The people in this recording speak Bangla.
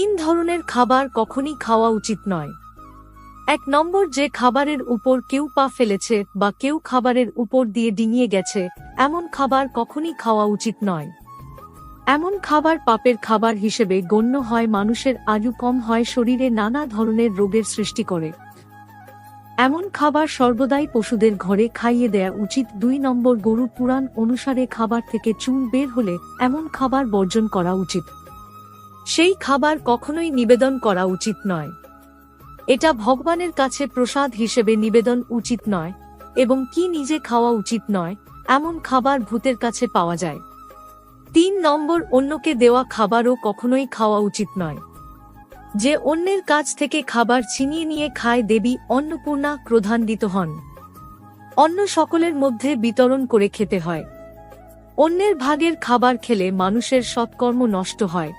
তিন ধরনের খাবার কখনই খাওয়া উচিত নয়। ১ নম্বর, যে খাবারের উপর কেউ পা ফেলেছে বা কেউ খাবারের উপর দিয়ে ডিঙিয়ে গেছে, এমন খাবার কখনই খাওয়া উচিত নয়। এমন খাবার পাপের খাবার হিসেবে গণ্য হয়, মানুষের আয়ু কম হয়, শরীরে নানা ধরনের রোগের সৃষ্টি করে। এমন খাবার সর্বদাই পশুদের ঘরে খাইয়ে দেয়া উচিত। ২ নম্বর, গরুর পুরাণ অনুসারে খাবার থেকে চুল বের হলে এমন খাবার বর্জন করা উচিত। সেই খাবার কখনোই নিবেদন করা উচিত নয়। এটা ভগবানের কাছে প্রসাদ হিসেবে নিবেদন উচিত নয়, এবং কি নিজে খাওয়া উচিত নয়। এমন খাবার ভূতের কাছে পাওয়া যায়। ৩ নম্বর, অন্যকে দেওয়া খাবারও কখনোই খাওয়া উচিত নয়। যে অন্যের কাছ থেকে খাবার ছিনিয়ে নিয়ে খায়, দেবী অন্নপূর্ণা ক্রোধান্বিত হন। অন্ন সকলের মধ্যে বিতরণ করে খেতে হয়। অন্যের ভাগের খাবার খেলে মানুষের সৎকর্ম নষ্ট হয়।